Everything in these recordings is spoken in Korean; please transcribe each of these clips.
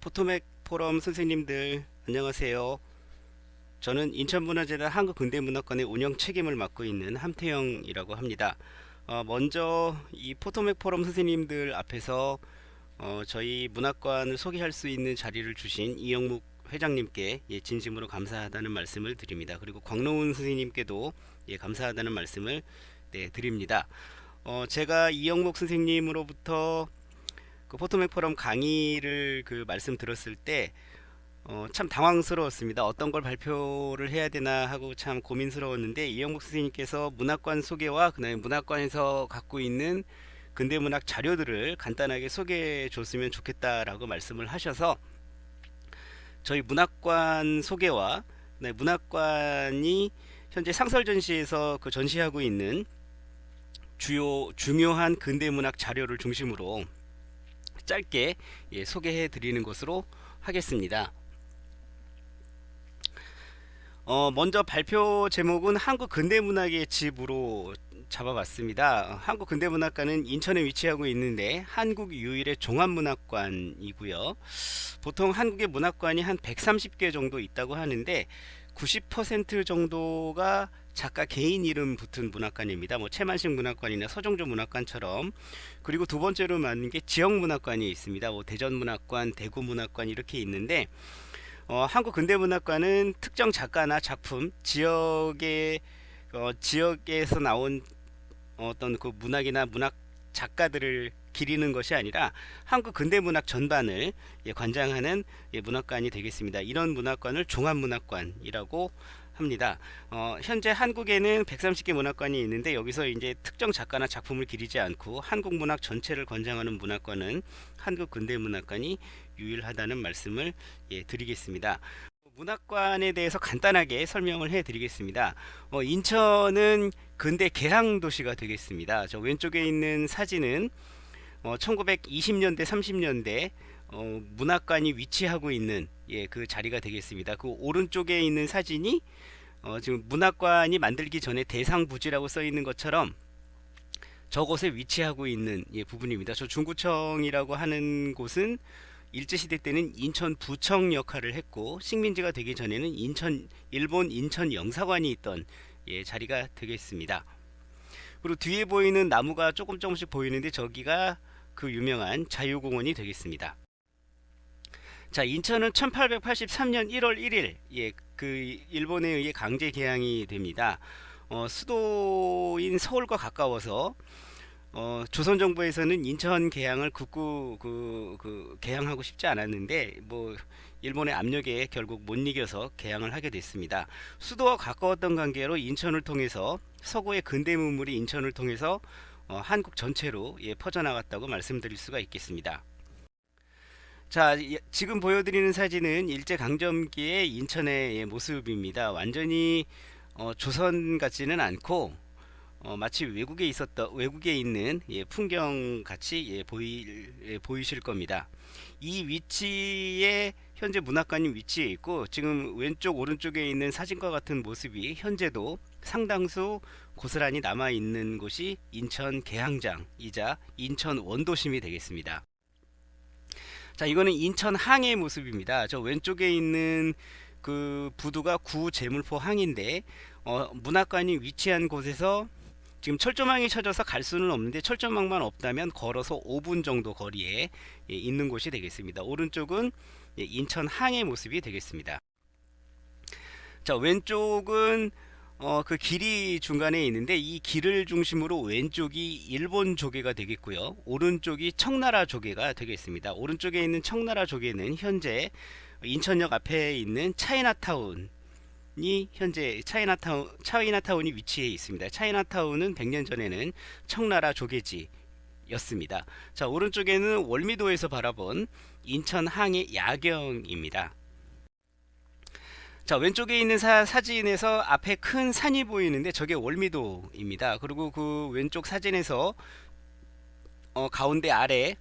포토맥 포럼 선생님들 안녕하세요. 저는 인천문화재단 한국근대문학관의 운영 책임을 맡고 있는 함태영이라고 합니다. 먼저 이 포토맥 포럼 선생님들 앞에서 저희 문학관을 소개할 수 있는 자리를 주신 이영묵 회장님께 진심으로 감사하다는 말씀을 드립니다. 그리고 광노훈 선생님께도 감사하다는 말씀을 드립니다. 제가 이영묵 선생님으로부터 그 포토맥 포럼 강의를 말씀 들었을 때 참 당황스러웠습니다. 어떤 걸 발표를 해야 되나 하고 참 고민스러웠는데 이영복 선생님께서 문학관 소개와 그다음에 문학관에서 갖고 있는 근대문학 자료들을 간단하게 소개해 줬으면 좋겠다라고 말씀을 하셔서 저희 문학관 소개와 문학관이 현재 상설전시에서 그 전시하고 있는 중요한 근대문학 자료를 중심으로 짧게 소개해 드리는 것으로 하겠습니다. 먼저 발표 제목은 한국 근대문학의 집으로 잡아봤습니다. 한국 근대문학관은 인천에 위치하고 있는데 한국 유일의 종합문학관이고요. 보통 한국의 문학관이 한 130개 정도 있다고 하는데 90% 정도가 작가 개인 이름 붙은 문학관입니다. 뭐 채만식 문학관이나 서정조 문학관처럼. 그리고 두 번째로 많은 게 지역 문학관이 있습니다. 뭐 대전 문학관, 대구 문학관 이렇게 있는데 한국 근대문학관은 특정 작가나 작품, 지역에서 나온 어떤 그 문학이나 문학 작가들을 기리는 것이 아니라 한국 근대문학 전반을 관장하는 문학관이 되겠습니다. 이런 문학관을 종합문학관이라고 합니다. 현재 한국에는 130개 문학관이 있는데 여기서 이제 특정 작가나 작품을 기리지 않고 한국 문학 전체를 관장하는 문학관은 한국 근대문학관이 유일하다는 말씀을 드리겠습니다. 문학관에 대해서 간단하게 설명을 해드리겠습니다. 인천은 근대 개항 도시가 되겠습니다. 저 왼쪽에 있는 사진은 1920년대 30년대 문학관이 위치하고 있는 그 자리가 되겠습니다. 그 오른쪽에 있는 사진이 지금 문학관이 만들기 전에 대상부지라고 써 있는 것처럼 저곳에 위치하고 있는 부분입니다. 저 중구청이라고 하는 곳은 일제시대 때는 인천 부청 역할을 했고 식민지가 되기 전에는 일본 인천 영사관이 있던 자리가 되겠습니다. 그리고 뒤에 보이는 나무가 조금씩 보이는데 저기가 그 유명한 자유공원이 되겠습니다. 자, 인천은 1883년 1월 1일 그 일본에 의해 강제 개항이 됩니다. 수도인 서울과 가까워서 조선 정부에서는 인천 개항을 극구 개항하고 싶지 않았는데 뭐 일본의 압력에 결국 못 이겨서 개항을 하게 됐습니다. 수도와 가까웠던 관계로 인천을 통해서 서구의 근대 문물이 인천을 통해서 한국 전체로 퍼져나갔다고 말씀드릴 수가 있겠습니다. 자, 지금 보여드리는 사진은 일제강점기의 인천의 모습입니다. 완전히 조선 같지는 않고 마치 외국에 있는 풍경 같이 보이실 겁니다. 이 위치에 현재 문학관이 위치해 있고 지금 왼쪽 오른쪽에 있는 사진과 같은 모습이 현재도 상당수 고스란히 남아 있는 곳이 인천 계항장이자 인천 원도심이 되겠습니다. 자, 이거는 인천 항의 모습입니다. 저 왼쪽에 있는 그 부두가 구제물포 항인데 문학관이 위치한 곳에서 지금 철조망이 쳐져서 갈 수는 없는데 철조망만 없다면 걸어서 5분 정도 거리에 있는 곳이 되겠습니다. 오른쪽은 인천 항의 모습이 되겠습니다. 자, 왼쪽은 그 길이 중간에 있는데 이 길을 중심으로 왼쪽이 일본 조개가 되겠고요. 오른쪽이 청나라 조개가 되겠습니다. 오른쪽에 있는 청나라 조개는 현재 인천역 앞에 있는 차이나타운이 현재 차이나타운이 위치해 있습니다. 차이나타운은 100년 전에는 청나라 조개지였습니다. 자, 오른쪽에는 월미도에서 바라본 인천항의 야경입니다. 자, 왼쪽에 있는 사진에서 앞에 큰 산이 보이는데 저게 월미도입니다. 그리고 그 왼쪽 사진에서 가운데 아래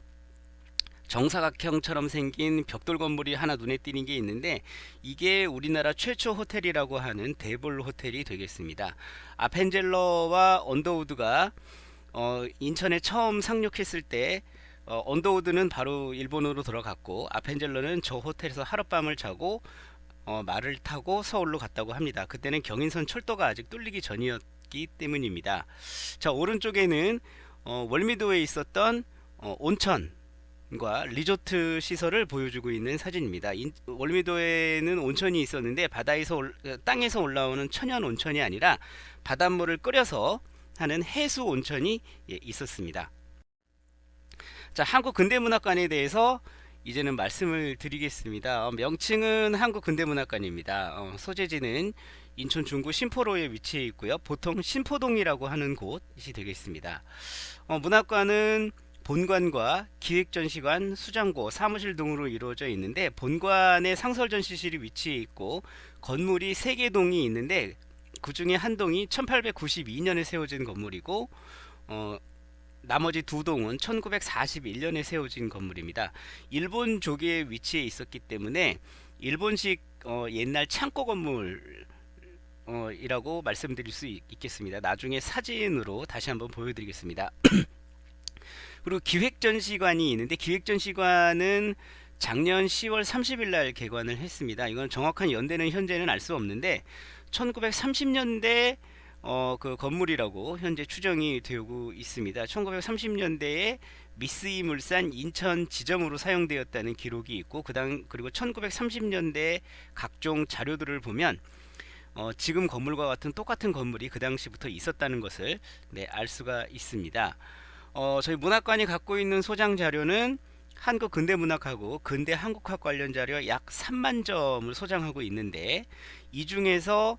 정사각형처럼 생긴 벽돌 건물이 하나 눈에 띄는 게 있는데 이게 우리나라 최초 호텔이라고 하는 대볼 호텔이 되겠습니다. 아펜젤러와 언더우드가 인천에 처음 상륙했을 때 언더우드는 바로 일본으로 들어갔고 아펜젤러는 저 호텔에서 하룻밤을 자고 말을 타고 서울로 갔다고 합니다. 그때는 경인선 철도가 아직 뚫리기 전이었기 때문입니다. 자, 오른쪽에는 월미도에 있었던 온천과 리조트 시설을 보여주고 있는 사진입니다. 월미도에는 온천이 있었는데 땅에서 올라오는 천연 온천이 아니라 바닷물을 끓여서 하는 해수 온천이 있었습니다. 자, 한국근대문학관에 대해서 이제는 말씀을 드리겠습니다. 명칭은 한국근대문학관입니다. 소재지는 인천 중구 신포로에 위치해 있고요. 보통 신포동이라고 하는 곳이 되겠습니다. 문학관은 본관과 기획전시관, 수장고, 사무실 등으로 이루어져 있는데 본관에 상설전시실이 위치해 있고 건물이 3개 동이 있는데 그 중에 한 동이 1892년에 세워진 건물이고 나머지 2동은 1941년에 세워진 건물입니다. 일본 조계에 위치해 있었기 때문에 일본식 옛날 창고 건물 이라고 말씀드릴 수 있겠습니다. 나중에 사진으로 다시 한번 보여드리겠습니다. 그리고 기획전시관이 있는데 기획전시관은 작년 10월 30일 날 개관을 했습니다. 이건 정확한 연대는 현재는 알 수 없는데 1930년대 그 건물이라고 현재 추정이 되고 있습니다. 1930년대에 미쓰이 물산 인천 지점으로 사용되었다는 기록이 있고 그리고 1930년대 각종 자료들을 보면 지금 건물과 같은 똑같은 건물이 그 당시부터 있었다는 것을 알 수가 있습니다. 저희 문학관이 갖고 있는 소장 자료는 한국 근대문학하고 근대 한국학 관련 자료 약 3만 점을 소장하고 있는데 이 중에서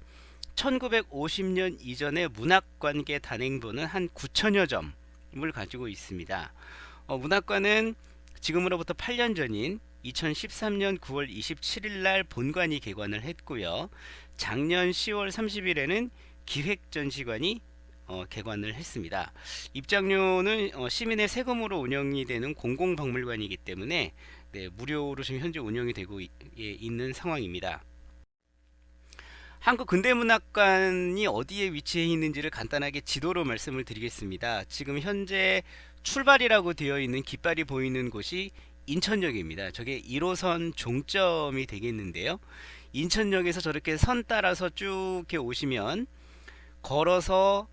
1950년 이전의 문학관계 단행본은 한 9천여 점을 가지고 있습니다. 문학관은 지금으로부터 8년 전인 2013년 9월 27일 날 본관이 개관을 했고요. 작년 10월 30일에는 기획전시관이 개관을 했습니다. 입장료는 시민의 세금으로 운영이 되는 공공박물관이기 때문에 무료로 지금 현재 운영이 되고 있는 상황입니다. 한국근대문학관이 어디에 위치해 있는지를 간단하게 지도로 말씀을 드리겠습니다. 지금 현재 출발이라고 되어 있는 깃발이 보이는 곳이 인천역입니다. 저게 1호선 종점이 되겠는데요. 인천역에서 저렇게 선 따라서 쭉 이렇게 오시면 걸어서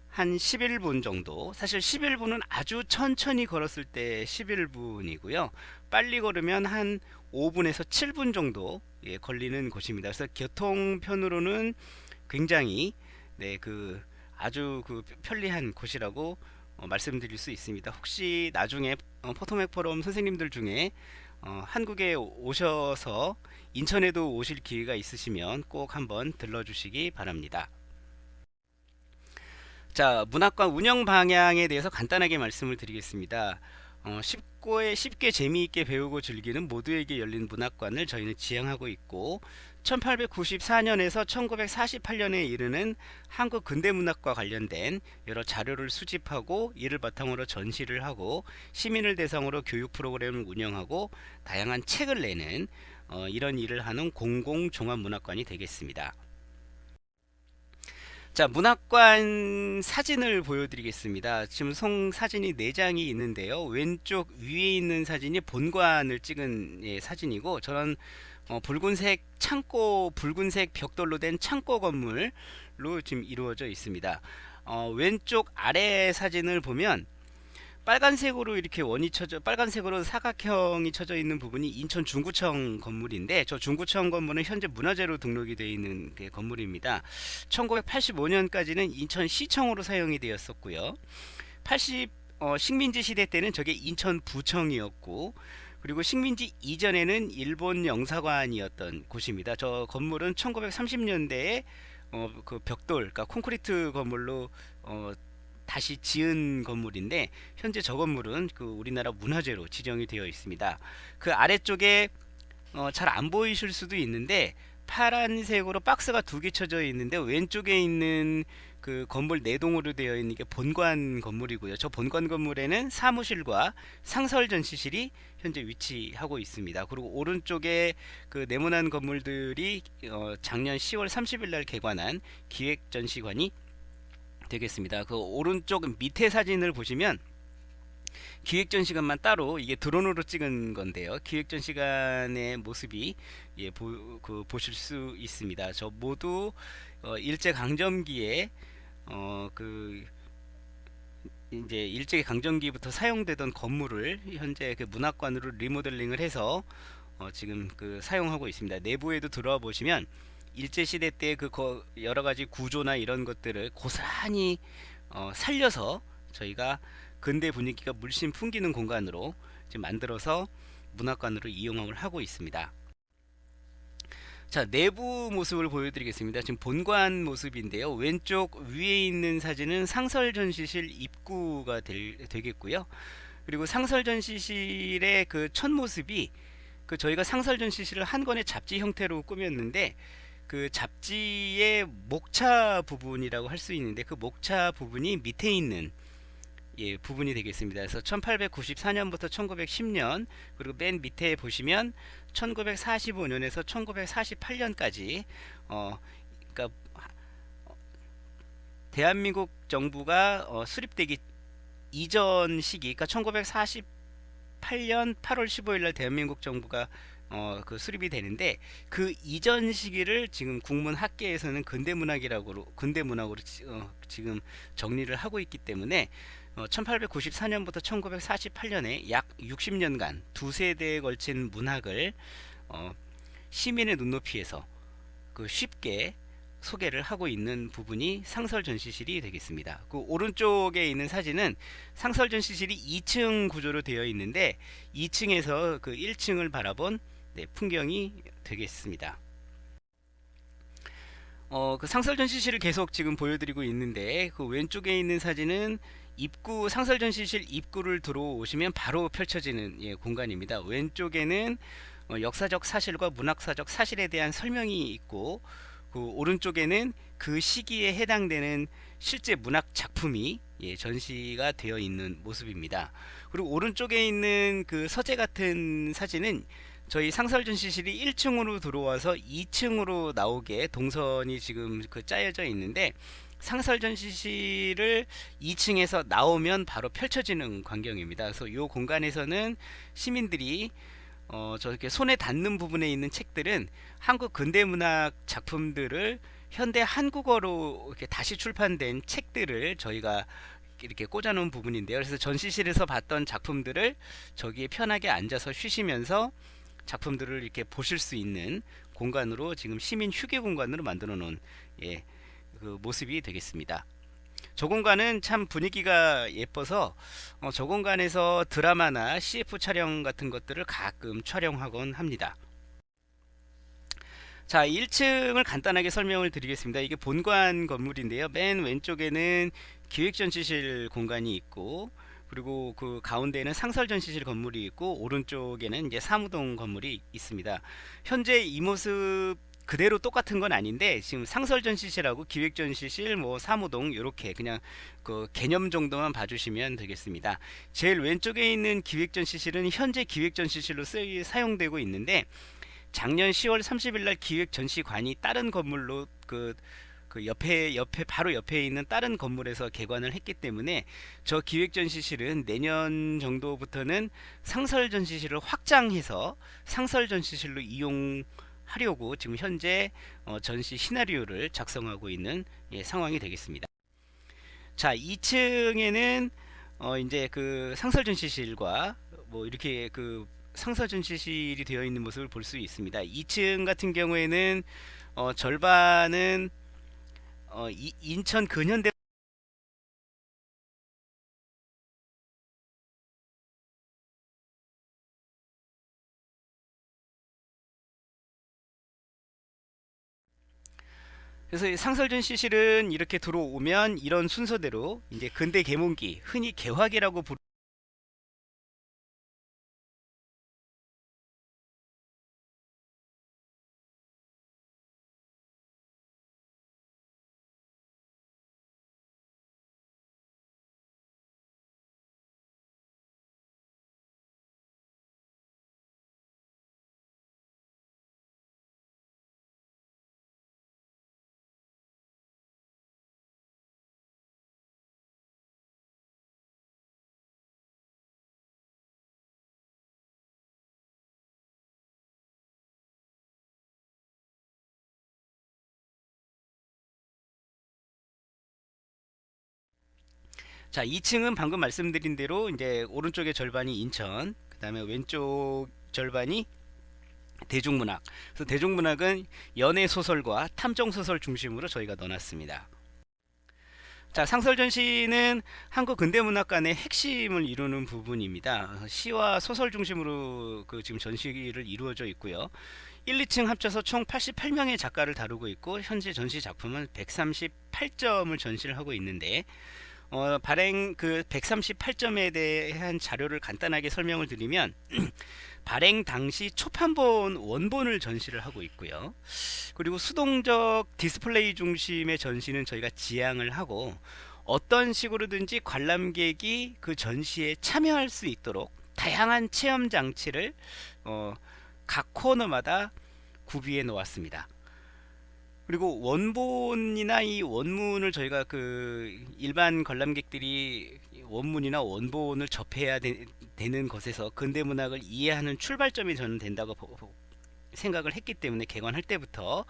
한 11분 정도, 사실 11분은 아주 천천히 걸었을 때 11분이고요. 빨리 걸으면 한 5분에서 7분 정도 걸리는 곳입니다. 그래서 교통편으로는 굉장히 아주 편리한 곳이라고 말씀드릴 수 있습니다. 혹시 나중에 포토맥 포럼 선생님들 중에 한국에 오셔서 인천에도 오실 기회가 있으시면 꼭 한번 들러주시기 바랍니다. 자, 문학관 운영 방향에 대해서 간단하게 말씀을 드리겠습니다. 쉽게 재미있게 배우고 즐기는 모두에게 열린 문학관을 저희는 지향하고 있고 1894년에서 1948년에 이르는 한국 근대문학과 관련된 여러 자료를 수집하고 이를 바탕으로 전시를 하고 시민을 대상으로 교육 프로그램을 운영하고 다양한 책을 내는 이런 일을 하는 공공종합문학관이 되겠습니다. 자, 문학관 사진을 보여드리겠습니다. 지금 송 사진이 4장이 있는데요. 왼쪽 위에 있는 사진이 본관을 찍은 사진이고 저는 붉은색 벽돌로 된 창고 건물로 지금 이루어져 있습니다. 왼쪽 아래 사진을 보면 빨간색으로 이렇게 빨간색으로 사각형이 쳐져 있는 부분이 인천 중구청 건물인데 저 중구청 건물은 현재 문화재로 등록이 되어 있는 건물입니다. 1985년까지는 인천시청으로 사용이 되었었고요. 식민지 시대 때는 저게 인천부청이었고 그리고 식민지 이전에는 일본 영사관이었던 곳입니다. 저 건물은 1930년대에 그 벽돌, 그러니까 콘크리트 건물로 다시 지은 건물인데 현재 저 건물은 우리나라 문화재로 지정이 되어 있습니다. 그 아래쪽에 잘 안 보이실 수도 있는데 파란색으로 박스가 2개 쳐져 있는데 왼쪽에 있는 그 건물 4동으로 되어 있는 게 본관 건물이고요. 저 본관 건물에는 사무실과 상설 전시실이 현재 위치하고 있습니다. 그리고 오른쪽에 그 네모난 건물들이 작년 10월 30일 날 개관한 기획 전시관이 되겠습니다. 그 오른쪽 밑에 사진을 보시면 기획전 시간만 따로 이게 드론으로 찍은 건데요. 기획전 시간의 모습이 보실 수 있습니다. 저 모두 일제 강점기에 그 이제 일제 강점기부터 사용되던 건물을 현재 그 문학관으로 리모델링을 해서 지금 그 사용하고 있습니다. 내부에도 들어와 보시면 일제 시대 때 그 여러 가지 구조나 이런 것들을 고스란히 살려서 저희가 근대 분위기가 물씬 풍기는 공간으로 지금 만들어서 문학관으로 이용을 하고 있습니다. 자, 내부 모습을 보여드리겠습니다. 지금 본관 모습인데요. 왼쪽 위에 있는 사진은 상설 전시실 입구가 되겠고요. 그리고 상설 전시실의 그 첫 모습이 그 저희가 상설 전시실을 한 권의 잡지 형태로 꾸몄는데 그 잡지의 목차 부분이라고 할 수 있는데 그 목차 부분이 밑에 있는 부분이 되겠습니다. 그래서 1894년부터 1910년 그리고 맨 밑에 보시면 1945년에서 1948년까지 그러니까 대한민국 정부가 수립되기 이전 시기, 그러니까 1948년 8월 15일 날 대한민국 정부가 그 수립이 되는데 그 이전 시기를 지금 국문학계에서는 근대문학으로 지금 정리를 하고 있기 때문에 1894년부터 1948년에 약 60년간 두 세대에 걸친 문학을 시민의 눈높이에서 그 쉽게 소개를 하고 있는 부분이 상설 전시실이 되겠습니다. 그 오른쪽에 있는 사진은 상설 전시실이 2층 구조로 되어 있는데 2층에서 그 1층을 바라본 풍경이 되겠습니다. 그 상설 전시실을 계속 지금 보여드리고 있는데 그 왼쪽에 있는 사진은 입구 상설 전시실 입구를 들어오시면 바로 펼쳐지는 공간입니다. 왼쪽에는 역사적 사실과 문학사적 사실에 대한 설명이 있고 그 오른쪽에는 그 시기에 해당되는 실제 문학 작품이 전시가 되어 있는 모습입니다. 그리고 오른쪽에 있는 그 서재 같은 사진은 저희 상설 전시실이 1층으로 들어와서 2층으로 나오게 동선이 지금 그 짜여져 있는데 상설 전시실을 2층에서 나오면 바로 펼쳐지는 광경입니다. 그래서 이 공간에서는 시민들이 저렇게 손에 닿는 부분에 있는 책들은 한국 근대문학 작품들을 현대 한국어로 이렇게 다시 출판된 책들을 저희가 이렇게 꽂아놓은 부분인데요. 그래서 전시실에서 봤던 작품들을 저기에 편하게 앉아서 쉬시면서 작품들을 이렇게 보실 수 있는 공간으로 지금 시민 휴게 공간으로 만들어 놓은 그 모습이 되겠습니다. 저 공간은 참 분위기가 예뻐서 저 공간에서 드라마나 CF 촬영 같은 것들을 가끔 촬영하곤 합니다. 자, 1층을 간단하게 설명을 드리겠습니다. 이게 본관 건물인데요. 맨 왼쪽에는 기획전시실 공간이 있고 그리고 그 가운데에는 상설전시실 건물이 있고 오른쪽에는 이제 사무동 건물이 있습니다. 현재 이 모습 그대로 똑같은 건 아닌데 지금 상설전시실하고 기획전시실 뭐 사무동 이렇게 그냥 그 개념 정도만 봐주시면 되겠습니다. 제일 왼쪽에 있는 기획전시실은 현재 기획전시실로 사용되고 있는데 작년 10월 30일 날 기획전시관이 다른 건물로 그 옆에 바로 옆에 있는 다른 건물에서 개관을 했기 때문에 저 기획전시실은 내년 정도부터는 상설전시실을 확장해서 상설전시실로 이용하려고 지금 현재 전시 시나리오를 작성하고 있는 상황이 되겠습니다. 자, 2층에는 이제 그 상설전시실과 뭐 이렇게 그 상설전시실이 되어 있는 모습을 볼 수 있습니다. 2층 같은 경우에는 절반은 인천 근현대 그래서 이 상설전시실은 이렇게 들어오면 이런 순서대로 이제 근대 계몽기 흔히 개화기라고 자, 2층은 방금 말씀드린 대로 이제 오른쪽의 절반이 인천, 그다음에 왼쪽 절반이 대중문학. 그래서 대중문학은 연애 소설과 탐정 소설 중심으로 저희가 넣어놨습니다. 자, 상설전시는 한국 근대문학관의 핵심을 이루는 부분입니다. 시와 소설 중심으로 그 지금 전시를 이루어져 있고요. 1, 2층 합쳐서 총 88명의 작가를 다루고 있고 현재 전시 작품은 138점을 전시를 하고 있는데 발행 그 138점에 대한 자료를 간단하게 설명을 드리면 발행 당시 초판본 원본을 전시를 하고 있고요. 그리고 수동적 디스플레이 중심의 전시는 저희가 지향을 하고 어떤 식으로든지 관람객이 그 전시에 참여할 수 있도록 다양한 체험 장치를 각 코너마다 구비해 놓았습니다. 그리고 원본이나 이 원문을 저희가 그 일반 관람객들이 원문이나 원본을 접해야 되는 것에서 근대문학을 이해하는 출발점이 저는 된다고 생각을 했기 때문에 개관할 때부터,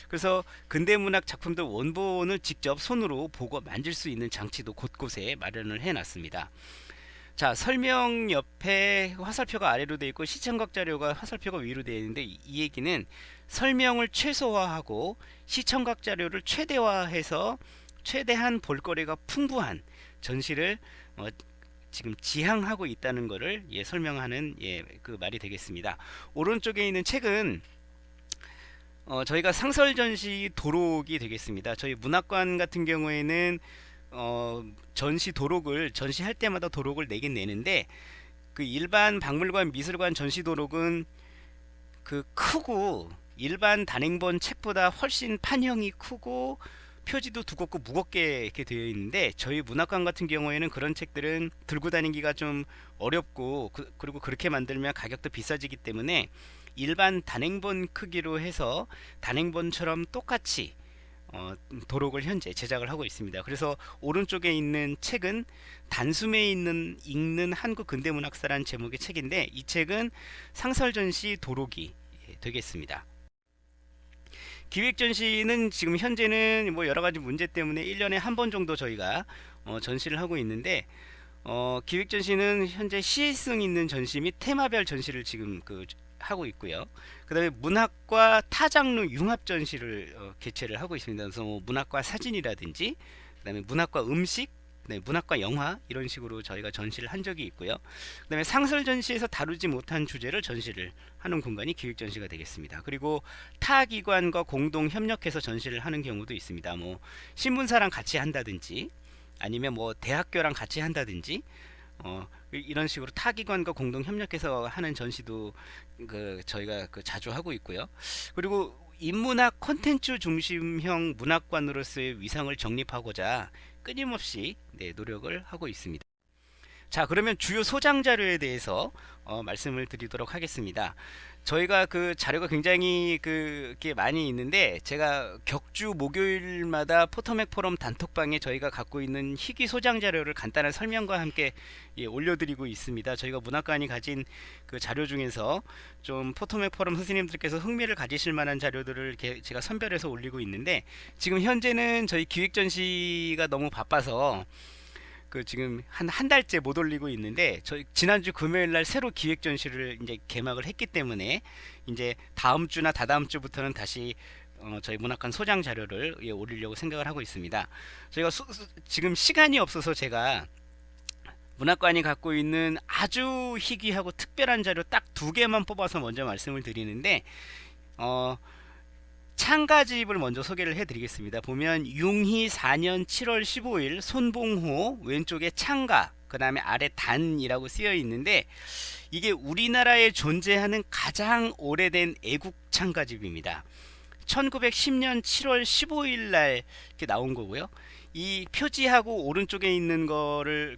그래서 근대문학 작품들 원본을 직접 손으로 보고 만질 수 있는 장치도 곳곳에 마련을 해 놨습니다. 자, 설명 옆에 화살표가 아래로 되어 있고 시청각 자료가 화살표가 위로 되어 있는데 이 얘기는 설명을 최소화하고 시청각 자료를 최대화해서 최대한 볼거리가 풍부한 전시를 지금 지향하고 있다는 것을 설명하는 그 말이 되겠습니다. 오른쪽에 있는 책은 저희가 상설전시 도록이 되겠습니다. 저희 문학관 같은 경우에는 전시 도록을 전시할 때마다 도록을 내긴 내는데 그 일반 박물관 미술관 전시 도록은 그 크고 일반 단행본 책보다 훨씬 판형이 크고 표지도 두껍고 무겁게 이렇게 되어 있는데 저희 문학관 같은 경우에는 그런 책들은 들고 다니기가 좀 어렵고 그리고 그렇게 만들면 가격도 비싸지기 때문에 일반 단행본 크기로 해서 단행본처럼 똑같이 도록을 현재 제작을 하고 있습니다. 그래서 오른쪽에 있는 책은 단숨에 읽는 한국 근대문학사라는 제목의 책인데 이 책은 상설전시 도록이 되겠습니다. 기획전시는 지금 현재는 뭐 여러가지 문제 때문에 1년에 한 번 정도 저희가 전시를 하고 있는데 기획전시는 현재 시의성 있는 전시 및 테마별 전시를 지금 하고 있고요. 그 다음에 문학과 타장르 융합 전시를 개최를 하고 있습니다. 그래서 뭐 문학과 사진이라든지 그 다음에 문학과 음식, 네, 문학과 영화 이런 식으로 저희가 전시를 한 적이 있고요. 그 다음에 상설 전시에서 다루지 못한 주제를 전시를 하는 공간이 기획전시가 되겠습니다. 그리고 타 기관과 공동 협력해서 전시를 하는 경우도 있습니다. 뭐 신문사랑 같이 한다든지 아니면 뭐 대학교랑 같이 한다든지 이런 식으로 타 기관과 공동 협력해서 하는 전시도 저희가 자주 하고 있고요. 그리고 인문학 콘텐츠 중심형 문학관으로서의 위상을 정립하고자 끊임없이 노력을 하고 있습니다. 자, 그러면 주요 소장 자료에 대해서 말씀을 드리도록 하겠습니다. 저희가 그 자료가 굉장히 그게 많이 있는데 제가 격주 목요일마다 포토맥 포럼 단톡방에 저희가 갖고 있는 희귀 소장 자료를 간단한 설명과 함께 올려드리고 있습니다. 저희가 문학관이 가진 그 자료 중에서 좀 포토맥 포럼 선생님들께서 흥미를 가지실 만한 자료들을 제가 선별해서 올리고 있는데 지금 현재는 저희 기획전시가 너무 바빠서 지금 한 달째 못 올리고 있는데 저희 지난주 금요일 날 새로 기획 전시를 이제 개막을 했기 때문에 이제 다음 주나 다다음 주부터는 다시 저희 문학관 소장 자료를 올리려고 생각을 하고 있습니다. 저희가 지금 시간이 없어서 제가 문학관이 갖고 있는 아주 희귀하고 특별한 자료 딱 2개만 뽑아서 먼저 말씀을 드리는데 창가집을 먼저 소개를 해드리겠습니다. 보면 융희 4년 7월 15일 손봉호 왼쪽에 창가 그 다음에 아래 단이라고 쓰여 있는데 이게 우리나라에 존재하는 가장 오래된 애국 창가집입니다. 1910년 7월 15일 날 이렇게 나온 거고요. 이 표지하고 오른쪽에 있는 거를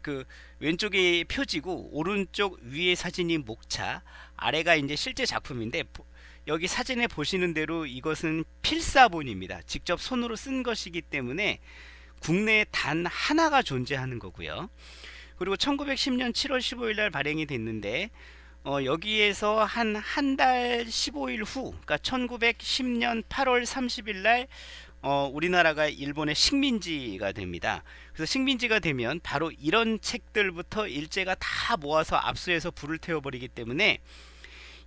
왼쪽에 표지고 오른쪽 위에 사진이 목차 아래가 이제 실제 작품인데 여기 사진에 보시는 대로 이것은 필사본입니다. 직접 손으로 쓴 것이기 때문에 국내에 단 하나가 존재하는 거고요. 그리고 1910년 7월 15일 날 발행이 됐는데 여기에서 한 달 15일 후, 그러니까 1910년 8월 30일 날 우리나라가 일본의 식민지가 됩니다. 그래서 식민지가 되면 바로 이런 책들부터 일제가 다 모아서 압수해서 불을 태워버리기 때문에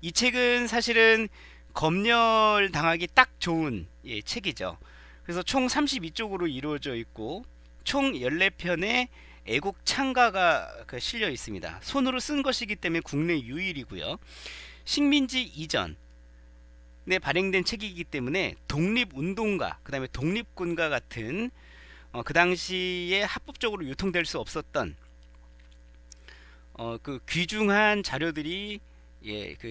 이 책은 사실은 검열 당하기 딱 좋은 책이죠. 그래서 총 32쪽으로 이루어져 있고 총 14편의 애국 창가가 실려 있습니다. 손으로 쓴 것이기 때문에 국내 유일이고요. 식민지 이전에 발행된 책이기 때문에 독립운동가, 그 다음에 독립군과 같은 그 당시에 합법적으로 유통될 수 없었던 그 귀중한 자료들이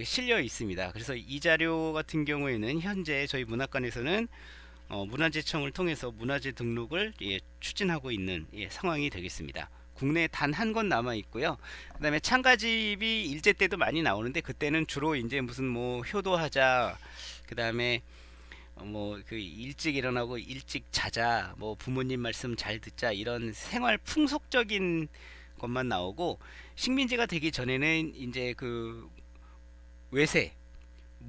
실려 있습니다. 그래서 이 자료 같은 경우에는 현재 저희 문학관에서는 문화재청을 통해서 문화재 등록을 추진하고 있는 상황이 되겠습니다. 국내에 단 한 권 남아 있고요. 그 다음에 창가집이 일제 때도 많이 나오는데 그때는 주로 이제 무슨 뭐 효도하자, 그 다음에 뭐 그 일찍 일어나고 일찍 자자, 뭐 부모님 말씀 잘 듣자, 이런 생활 풍속적인 것만 나오고, 식민지가 되기 전에는 이제 그 외세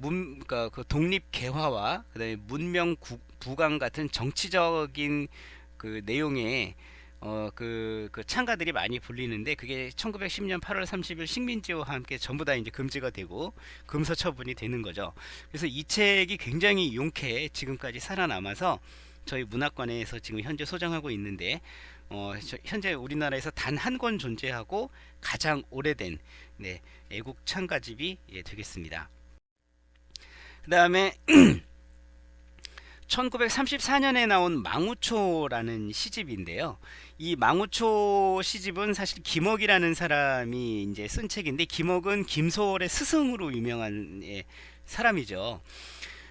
그러니까 그 독립 개화와 그다음에 문명 부강 같은 정치적인 그 내용의 그 창가들이 많이 불리는데, 그게 1910년 8월 30일 식민지와 함께 전부 다 이제 금지가 되고 금서 처분이 되는 거죠. 그래서 이 책이 굉장히 용케 지금까지 살아남아서 저희 문학관에서 지금 현재 소장하고 있는데, 현재 우리나라에서 단 한 권 존재하고 가장 오래된 애국 창가집이 되겠습니다. 그 다음에 1934년에 나온 망우초라는 시집인데요. 이 망우초 시집은 사실 김억이라는 사람이 이제 쓴 책인데, 김억은 김소월의 스승으로 유명한 사람이죠.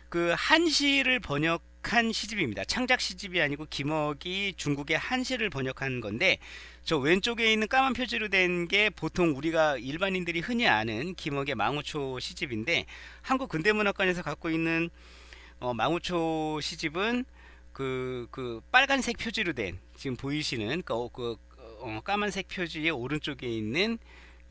그 한시를 번역한 시집입니다. 창작 시집이 아니고 김억이 중국의 한시를 번역한 건데, 저 왼쪽에 있는 까만 표지로 된 게 보통 우리가 일반인들이 흔히 아는 김억의 망우초 시집인데, 한국 근대문학관에서 갖고 있는 망우초 시집은 그 빨간색 표지로 된, 지금 보이시는 까만색 표지의 오른쪽에 있는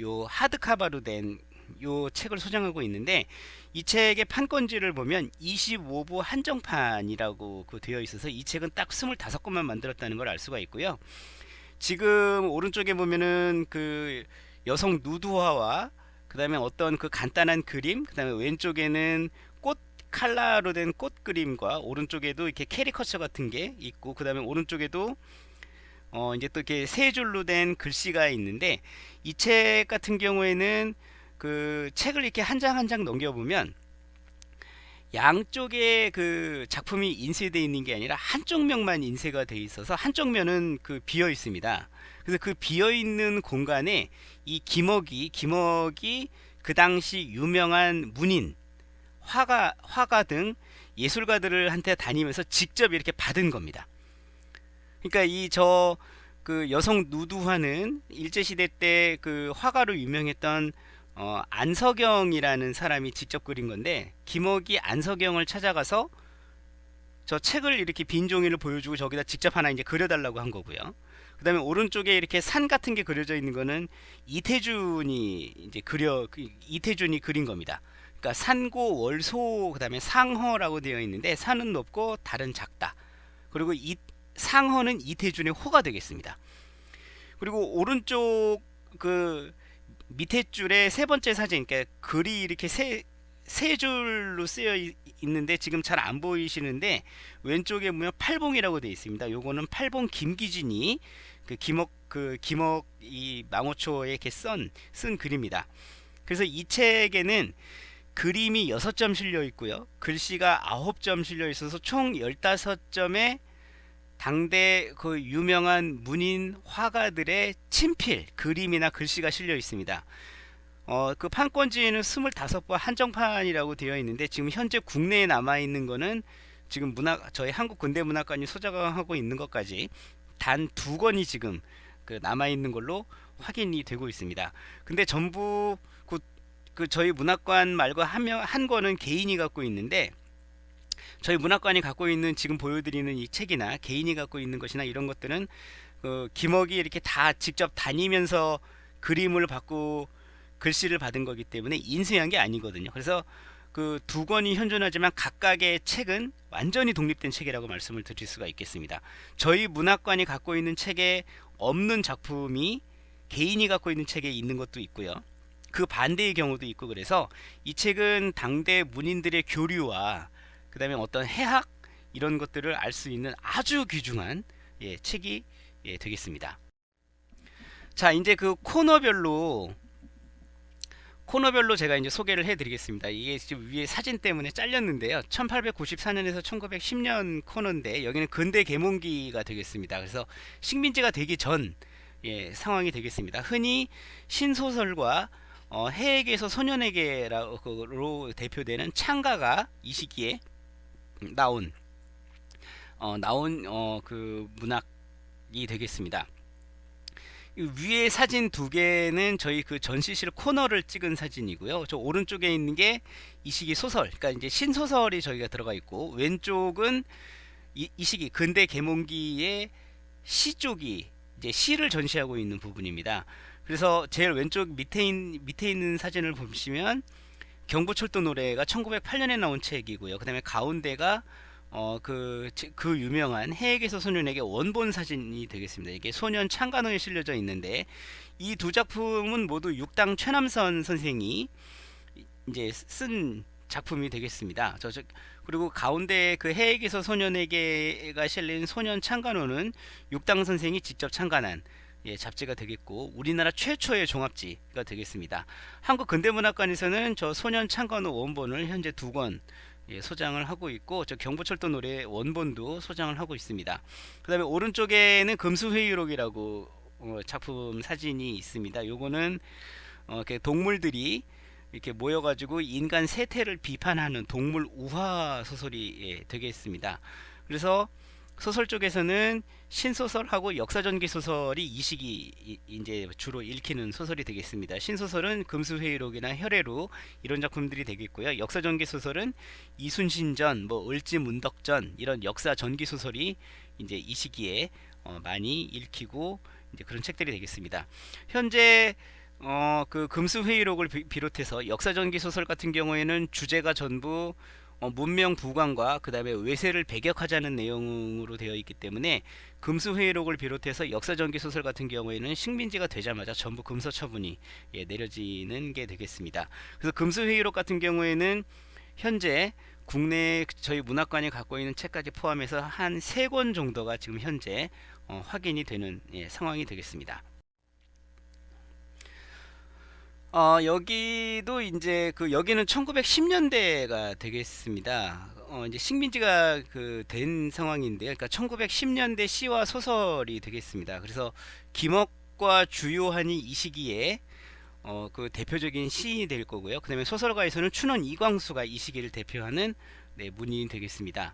요 하드카바로 된 요 책을 소장하고 있는데, 이 책의 판권지를 보면 25부 한정판이라고 되어 있어서 이 책은 딱 25권만 만들었다는 걸 알 수가 있고요. 지금 오른쪽에 보면은 그 여성 누드화와 그 다음에 어떤 그 간단한 그림, 그 다음에 왼쪽에는 꽃 칼라로 된 꽃 그림과 오른쪽에도 이렇게 캐리커처 같은 게 있고, 그 다음에 오른쪽에도 이제 또 이렇게 세 줄로 된 글씨가 있는데, 이 책 같은 경우에는 그 책을 이렇게 한 장 한 장 넘겨보면 양쪽에 그 작품이 인쇄되어 있는 게 아니라 한쪽 면만 인쇄가 되어 있어서 한쪽 면은 그 비어 있습니다. 그래서 그 비어 있는 공간에 이 김억이 그 당시 유명한 문인, 화가 등 예술가들을 한테 다니면서 직접 이렇게 받은 겁니다. 그러니까 그 여성 누드화는 일제시대 때 그 화가로 유명했던 안석영이라는 사람이 직접 그린 건데, 김억이 안석영을 찾아가서 저 책을 이렇게 빈 종이를 보여주고 저기다 직접 하나 이제 그려달라고 한 거고요. 그 다음에 오른쪽에 이렇게 산 같은 게 그려져 있는 거는 이태준이 그린 겁니다. 그러니까 산고 월소, 그 다음에 상허라고 되어 있는데, 산은 높고 달은 작다. 그리고 상허는 이태준의 호가 되겠습니다. 그리고 오른쪽 그 밑에 줄에 세 번째 사진, 그러니까 글이 이렇게 세 줄로 쓰여 있는데 지금 잘 안 보이시는데, 왼쪽에 보면 팔봉이라고 되어 있습니다. 요거는 팔봉 김기진이 김억 이 망우초에 이렇게 쓴 글입니다. 그래서 이 책에는 그림이 6점 실려 있고요, 글씨가 9점 실려 있어서 총 15점의 당대 그 유명한 문인 화가들의 친필 그림이나 글씨가 실려 있습니다. 그 판권지에는 25부 한정판이라고 되어 있는데, 지금 현재 국내에 남아 있는 거는 지금 저희 한국 근대문학관이 소장하고 있는 것까지 단 2권이 지금 남아 있는 걸로 확인이 되고 있습니다. 근데 전부 저희 문학관 말고 한 권은 개인이 갖고 있는데, 저희 문학관이 갖고 있는 지금 보여드리는 이 책이나 개인이 갖고 있는 것이나 이런 것들은 김억이 이렇게 다 직접 다니면서 그림을 받고 글씨를 받은 거기 때문에 인쇄한 게 아니거든요. 그래서 그 두 권이 현존하지만 각각의 책은 완전히 독립된 책이라고 말씀을 드릴 수가 있겠습니다. 저희 문학관이 갖고 있는 책에 없는 작품이 개인이 갖고 있는 책에 있는 것도 있고요. 그 반대의 경우도 있고, 그래서 이 책은 당대 문인들의 교류와 그 다음에 어떤 해학 이런 것들을 알 수 있는 아주 귀중한 책이 되겠습니다. 자, 이제 그 코너별로 제가 이제 소개를 해드리겠습니다. 이게 지금 위에 사진 때문에 잘렸는데요. 1894년에서 1910년 코너인데 여기는 근대 계몽기가 되겠습니다. 그래서 식민지가 되기 전 상황이 되겠습니다. 흔히 신소설과 해에게서 소년에게로 대표되는 창가가 이 시기에 나온 그 문학이 되겠습니다. 위에 사진 두 개는 저희 그 전시실 코너를 찍은 사진이고요. 저 오른쪽에 있는 게 이 시기 소설, 그러니까 이제 신소설이 저희가 들어가 있고, 왼쪽은 이 시기 근대 계몽기의 시 쪽이 이제 시를 전시하고 있는 부분입니다. 그래서 제일 왼쪽 밑에 있는 사진을 보시면 경부철도 노래가 1908년에 나온 책이고요. 그 다음에 가운데가 그 유명한 해에게서 소년에게 원본 사진이 되겠습니다. 이게 소년 창간호에 실려져 있는데, 이 두 작품은 모두 육당 최남선 선생이 이제 쓴 작품이 되겠습니다. 그리고 가운데 그 해에게서 소년에게가 실린 소년 창간호는 육당 선생이 직접 창간한 잡지가 되겠고, 우리나라 최초의 종합지가 되겠습니다. 한국 근대문학관에서는 저 소년 창간호 원본을 현재 2권 소장을 하고 있고, 저 경부철도 노래 원본도 소장을 하고 있습니다. 그 다음에 오른쪽에는 금수회의록이라고 작품 사진이 있습니다. 요거는 이렇게 동물들이 이렇게 모여가지고 인간 세태를 비판하는 동물 우화 소설이 되겠습니다. 그래서 소설 쪽에서는 신소설하고 역사전기 소설이 이 시기 이제 주로 읽히는 소설이 되겠습니다. 신소설은 금수회의록이나 혈애루 이런 작품들이 되겠고요. 역사전기 소설은 이순신전, 뭐 을지문덕전 이런 역사전기 소설이 이제 이 시기에 많이 읽히고 이제 그런 책들이 되겠습니다. 현재 그 금수회의록을 비롯해서 역사전기 소설 같은 경우에는 주제가 전부 문명 부강과 그 다음에 외세를 배격하자는 내용으로 되어 있기 때문에, 금수회의록을 비롯해서 역사전기 소설 같은 경우에는 식민지가 되자마자 전부 금서 처분이 내려지는 게 되겠습니다. 그래서 금수회의록 같은 경우에는 현재 국내 저희 문학관이 갖고 있는 책까지 포함해서 한 3권 정도가 지금 현재 확인이 되는 상황이 되겠습니다. 여기도 이제 여기는 1910년대가 되겠습니다. 이제 식민지가 된 상황인데요. 그러니까 1910년대 시와 소설이 되겠습니다. 그래서 김억과 주요한이 이 시기에 그 대표적인 시인이 될 거고요. 그다음에 소설가에서는 춘원 이광수가 이 시기를 대표하는 문인이 되겠습니다.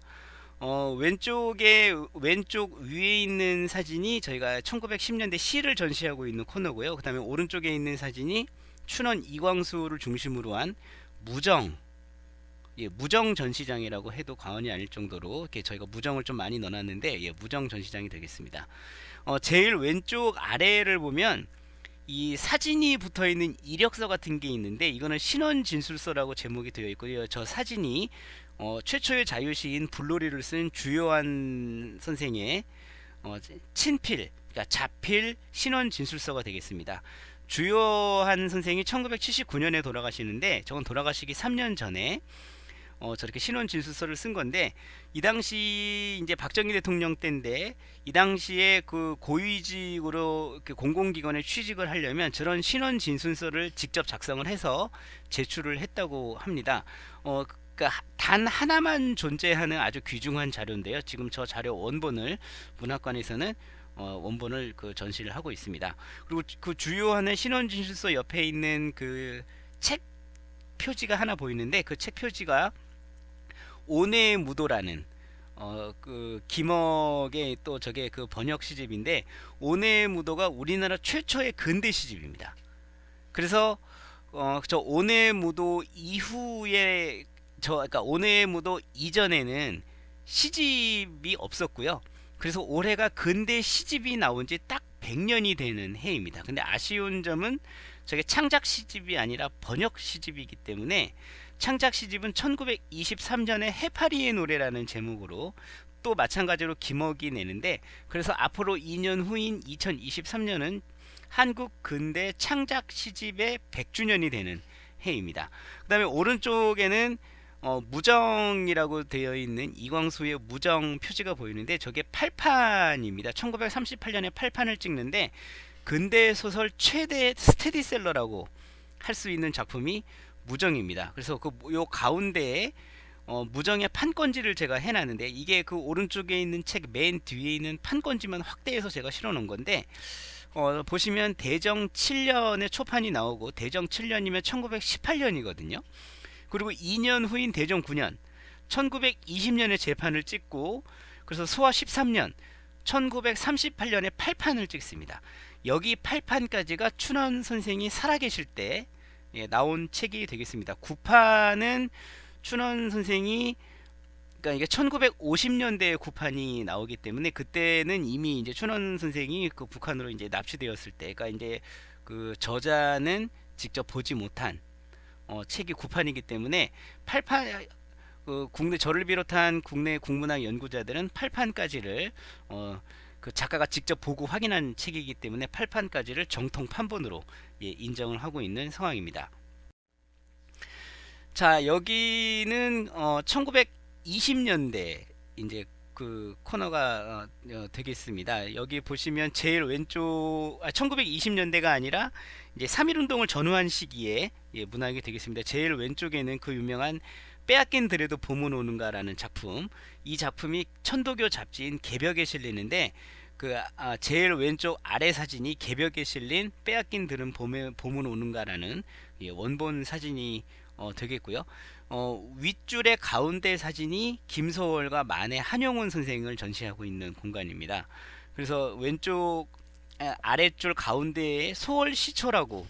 왼쪽 위에 있는 사진이 저희가 1910년대 시를 전시하고 있는 코너고요. 그 다음에 오른쪽에 있는 사진이 춘원 이광수를 중심으로 한 무정 전시장이라고 해도 과언이 아닐 정도로 이렇게 저희가 무정을 좀 많이 넣어놨는데, 무정 전시장이 되겠습니다. 제일 왼쪽 아래를 보면 이 사진이 붙어있는 이력서 같은 게 있는데, 이거는 신원진술서라고 제목이 되어 있고요. 저 사진이 최초의 자유시인 불놀이를 쓴 주요한 선생의 친필, 그러니까 자필 신원진술서가 되겠습니다. 주요한 선생이 1979년에 돌아가시는데, 저건 돌아가시기 3년 전에 저렇게 신원 진술서를 쓴 건데, 이 당시 이제 박정희 대통령 때인데, 이 당시에 그 고위직으로 공공기관에 취직을 하려면 저런 신원 진술서를 직접 작성을 해서 제출을 했다고 합니다. 그러니까 단 하나만 존재하는 아주 귀중한 자료인데요. 지금 저 자료 원본을 문학관에서는 원본을 전시를 하고 있습니다. 그리고 그 주요한 신원진술서 옆에 있는 그 책 표지가 하나 보이는데, 그 책 표지가 온해의 무도라는 그 김억의 또 저게 그 번역 시집인데, 온해의 무도가 우리나라 최초의 근대 시집입니다. 그래서 저 온해의 무도 이후에 그러니까 온해의 무도 이전에는 시집이 없었고요. 그래서 올해가 근대 시집이 나온 지 딱 100년이 되는 해입니다. 근데 아쉬운 점은 저게 창작 시집이 아니라 번역 시집이기 때문에 창작 시집은 1923년에 해파리의 노래라는 제목으로 또 마찬가지로 김억이 내는데, 그래서 앞으로 2년 후인 2023년은 한국 근대 창작 시집의 100주년이 되는 해입니다. 그 다음에 오른쪽에는 무정이라고 되어 있는 이광수의 무정 표지가 보이는데, 저게 8판입니다. 1938년에 8판을 찍는데 근대 소설 최대 스테디셀러라고 할 수 있는 작품이 무정입니다. 그래서 요 가운데에 무정의 판권지를 제가 해놨는데, 이게 그 오른쪽에 있는 책 맨 뒤에 있는 판권지만 확대해서 제가 실어 놓은 건데, 보시면 대정 7년에 초판이 나오고, 대정 7년이면 1918년이거든요. 그리고 2년 후인 대정 9년 1920년에 재판을 찍고, 그래서 소화 13년 1938년에 8판을 찍습니다. 여기 8판까지가 춘원 선생이 살아계실 때 나온 책이 되겠습니다. 9판은 춘원 선생이, 그러니까 이게 1950년대에 9판이 나오기 때문에 그때는 이미 이제 춘원 선생이 그 북한으로 이제 납치되었을 때, 그러니까 이제 그 저자는 직접 보지 못한 책이 9판이기 때문에 8판, 국내, 저를 비롯한 국내 국문학 연구자들은 8판까지를 그 작가가 직접 보고 확인한 책이기 때문에 8판까지를 정통 판본으로 인정을 하고 있는 상황입니다. 자, 여기는 1920년대 이제 그 코너가 되겠습니다. 여기 보시면 제일 왼쪽, 1920년대가 아니라 이제 3.1운동을 전후한 시기에 문학이 되겠습니다. 제일 왼쪽에는 그 유명한 빼앗긴 들에도 봄은 오는가라는 작품, 이 작품이 천도교 잡지인 개벽에 실리는데, 제일 왼쪽 아래 사진이 개벽에 실린 빼앗긴 들은 봄은 오는가라는 원본 사진이 되겠고요. 윗줄의 가운데 사진이 김소월과 만해 한용운 선생을 전시하고 있는 공간입니다. 그래서 왼쪽 아래줄 가운데에 소월 시초라고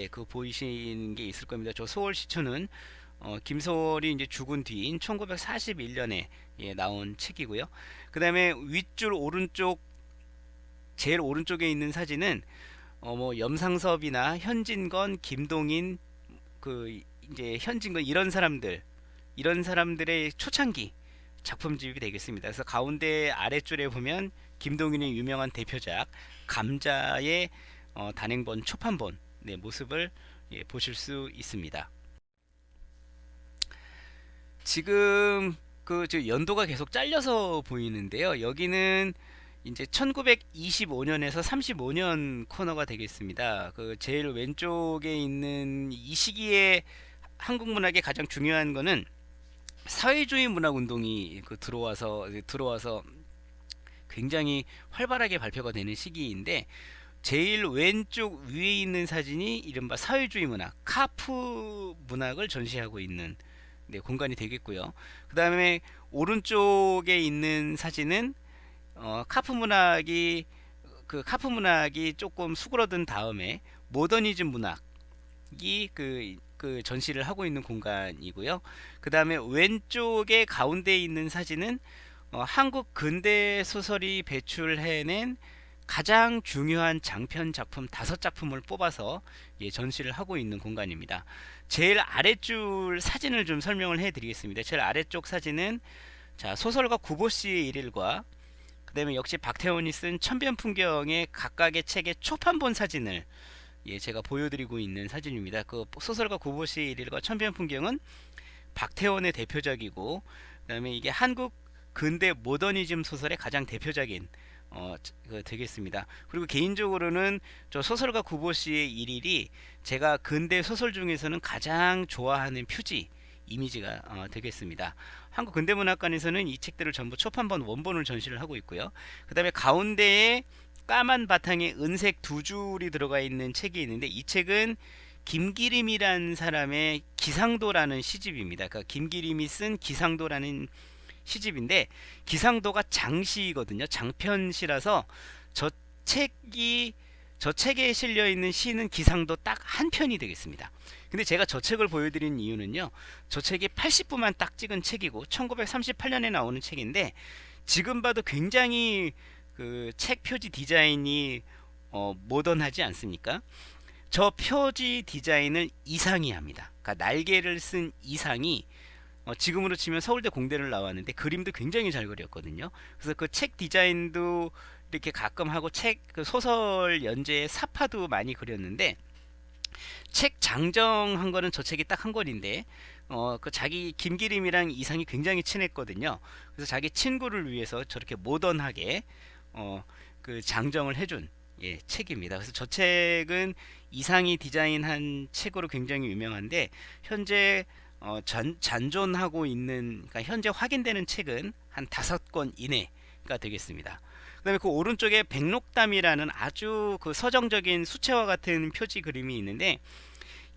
그 보이시는 게 있을 겁니다. 저 소월 시초는 김소월이 이제 죽은 뒤인 1941년에 나온 책이고요. 그 다음에 윗줄 오른쪽, 제일 오른쪽에 있는 사진은 뭐 염상섭이나 현진건, 김동인, 이제 현진건, 이런 사람들의 초창기 작품집이 되겠습니다. 그래서 가운데 아래줄에 보면 김동인의 유명한 대표작 감자의 단행본 초판본 모습을 보실 수 있습니다. 지금 저 연도가 계속 잘려서 보이는데요. 여기는 이제 1925년에서 35년 코너가 되겠습니다. 그 제일 왼쪽에 있는 이 시기에 한국 문학의 가장 중요한 거는 사회주의 문학 운동이 들어와서 굉장히 활발하게 발표가 되는 시기인데, 제일 왼쪽 위에 있는 사진이 이른바 사회주의 문학, 카프 문학을 전시하고 있는 공간이 되겠고요. 그 다음에 오른쪽에 있는 사진은 카프 문학이 조금 수그러든 다음에 모더니즘 문학이 그 전시를 하고 있는 공간이고요. 그 다음에 왼쪽에 가운데 있는 사진은 한국 근대 소설이 배출해낸 가장 중요한 장편 작품 5작품을 뽑아서 전시를 하고 있는 공간입니다. 제일 아래줄 사진을 좀 설명을 해 드리겠습니다. 제일 아래쪽 사진은 소설가 구보씨의 일일과, 그 다음에 역시 박태원이 쓴 천변풍경의 각각의 책의 초판본 사진을 제가 보여드리고 있는 사진입니다. 그 소설가 구보씨의 일일과 천변풍경은 박태원의 대표작이고, 그 다음에 이게 한국 근대 모더니즘 소설의 가장 대표작인 되겠습니다. 그리고 개인적으로는 저 소설가 구보씨의 일일이 제가 근대 소설 중에서는 가장 좋아하는 표지 이미지가 되겠습니다. 한국근대문학관에서는 이 책들을 전부 초판본 원본을 전시를 하고 있고요. 그 다음에 가운데에 까만 바탕에 은색 2줄이 들어가 있는 책이 있는데, 이 책은 김기림이라는 사람의 기상도라는 시집입니다. 그러니까 김기림이 쓴 기상도라는 시집인데, 기상도가 장시거든요. 장편시라서 저 책에 실려 있는 시는 기상도 딱 한 편이 되겠습니다. 근데 제가 저 책을 보여드린 이유는요, 저 책이 80부만 딱 찍은 책이고 1938년에 나오는 책인데, 지금 봐도 굉장히 그 책 표지 디자인이 모던하지 않습니까? 저 표지 디자인을 이상이 합니다. 그러니까 날개를 쓴 이상이 지금으로 치면 서울대 공대를 나왔는데 그림도 굉장히 잘 그렸거든요. 그래서 그 책 디자인도 이렇게 가끔 하고 책 그 소설 연재의 사파도 많이 그렸는데 책 장정한 거는 저 책이 딱 한 권인데 그 자기 김기림이랑 이상이 굉장히 친했거든요. 그래서 자기 친구를 위해서 저렇게 모던하게 그 장정을 해준 책입니다. 그래서 저 책은 이상이 디자인한 책으로 굉장히 유명한데 현재 잔존하고 있는 그러니까 현재 확인되는 책은 한 5권 이내가 되겠습니다. 그다음에 그 오른쪽에 백록담이라는 아주 그 서정적인 수채화 같은 표지 그림이 있는데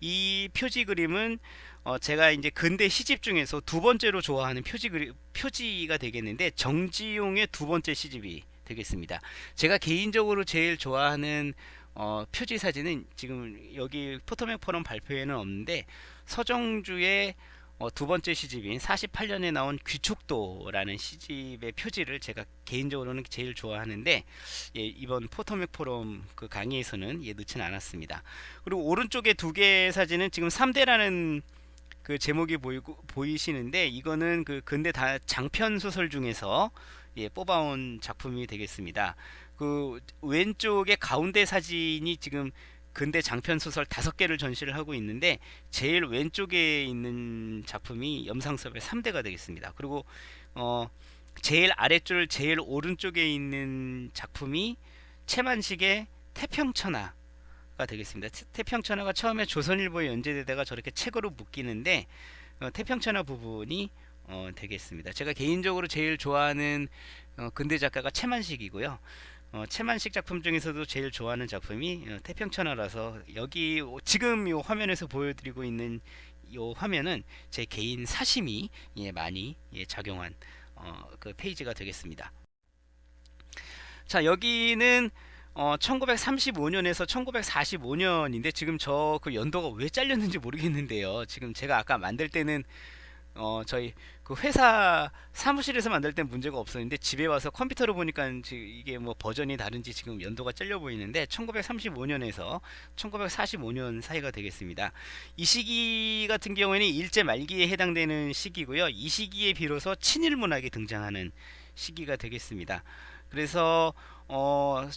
이 표지 그림은 제가 이제 근대 시집 중에서 두 번째로 좋아하는 표지가 되겠는데 정지용의 두 번째 시집이 되겠습니다. 제가 개인적으로 제일 좋아하는 표지 사진은 지금 여기 포토맥 포럼 발표에는 없는데 서정주의 두 번째 시집인 48년에 나온 귀촉도라는 시집의 표지를 제가 개인적으로는 제일 좋아하는데 이번 포토맥 포럼 그 강의에서는 넣지는 않았습니다. 그리고 오른쪽에 두 개의 사진은 지금 3대라는 그 제목이 보이시는데 이거는 그 근대 장편 소설 중에서 뽑아온 작품이 되겠습니다. 그 왼쪽에 가운데 사진이 지금 근대 장편 소설 5개를 전시를 하고 있는데 제일 왼쪽에 있는 작품이 염상섭의 3대가 되겠습니다. 그리고 제일 아래줄 제일 오른쪽에 있는 작품이 최만식의 태평천하가 되겠습니다. 태평천하가 처음에 조선일보에 연재되다가 저렇게 책으로 묶이는데 태평천하 부분이 되겠습니다. 제가 개인적으로 제일 좋아하는 근대 작가가 최만식이고요. 최만식 작품 중에서도 제일 좋아하는 작품이 태평천하라서 여기 지금 이 화면에서 보여드리고 있는 이 화면은 제 개인 사심이 많이 작용한 그 페이지가 되겠습니다. 자, 여기는 1935년에서 1945년인데 지금 저 그 연도가 왜 잘렸는지 모르겠는데요. 지금 제가 아까 만들 때는 저희 그 회사 사무실에서 만들 땐 문제가 없었는데 집에 와서 컴퓨터로 보니까 이게 뭐 버전이 다른지 지금 연도가 잘려 보이는데 1935년에서 1945년 사이가 되겠습니다. 이 시기 같은 경우에는 일제 말기에 해당되는 시기고요. 이 시기에 비로소 친일 문학이 등장하는 시기가 되겠습니다. 그래서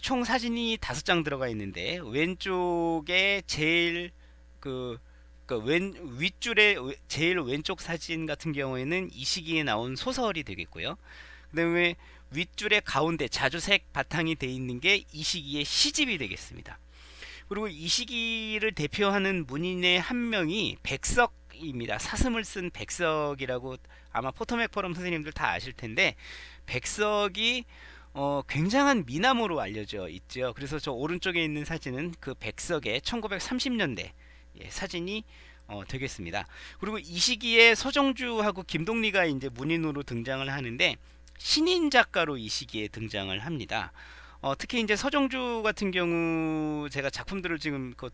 총 사진이 5장 들어가 있는데 왼쪽에 제일 윗줄의 제일 왼쪽 사진 같은 경우에는 이 시기에 나온 소설이 되겠고요. 그 다음에 윗줄의 가운데 자주색 바탕이 되어 있는 게 이 시기의 시집이 되겠습니다. 그리고 이 시기를 대표하는 문인의 한 명이 백석입니다. 사슴을 쓴 백석이라고 아마 포토맥 포럼 선생님들 다 아실 텐데 백석이 굉장한 미남으로 알려져 있죠. 그래서 저 오른쪽에 있는 사진은 그 백석의 1930년대 사진이 되겠습니다. 그리고 이 시기에 서정주하고 김동리가 이제 문인으로 등장을 하는데 신인 작가로 이 시기에 등장을 합니다. 특히 이제 서정주 같은 경우 제가 작품들을 지금 그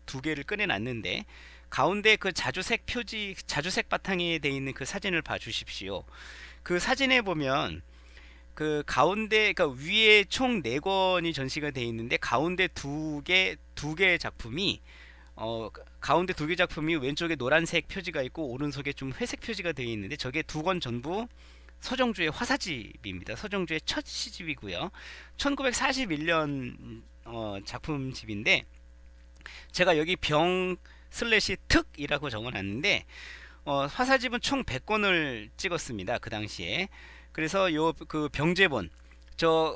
2개를 꺼내놨는데 가운데 그 자주색 표지, 자주색 바탕에 돼 있는 그 사진을 봐주십시오. 그 사진에 보면 그 가운데, 그러니까 위에 총 4권이 전시가 되어 있는데 가운데 두 개 작품이 가운데 2개 작품이 왼쪽에 노란색 표지가 있고 오른쪽에 좀 회색 표지가 되어 있는데 저게 2권 전부 서정주의 화사집입니다. 서정주의 첫 시집이고요. 1941년 작품집인데 제가 여기 병/특이라고 적어놨는데 화사집은 총 100권을 찍었습니다. 그 당시에. 그래서 요 그 병제본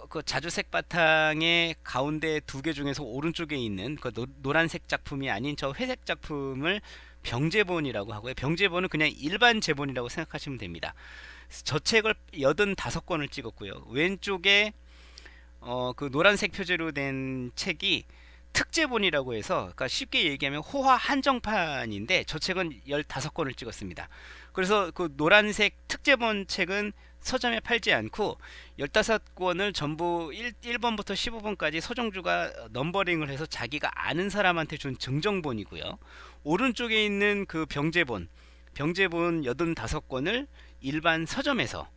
그 자주색 바탕의 가운데 2개 중에서 오른쪽에 있는 그 노란색 작품이 아닌 저 회색 작품을 병제본이라고 하고요. 병제본은 그냥 일반 제본이라고 생각하시면 됩니다. 저 책을 85권을 찍었고요. 왼쪽에 그 노란색 표지로 된 책이 특제본이라고 해서 그러니까 쉽게 얘기하면 호화 한정판인데 저 책은 15권을 찍었습니다. 그래서 그 노란색 특제본 책은 서점에 팔지 않고 15권을 전부 1번부터 15번까지 서정주가 넘버링을 해서 자기가 아는 사람한테 준 증정본이고요. 오른쪽에 있는 그 병제본 85권을 일반 서점에서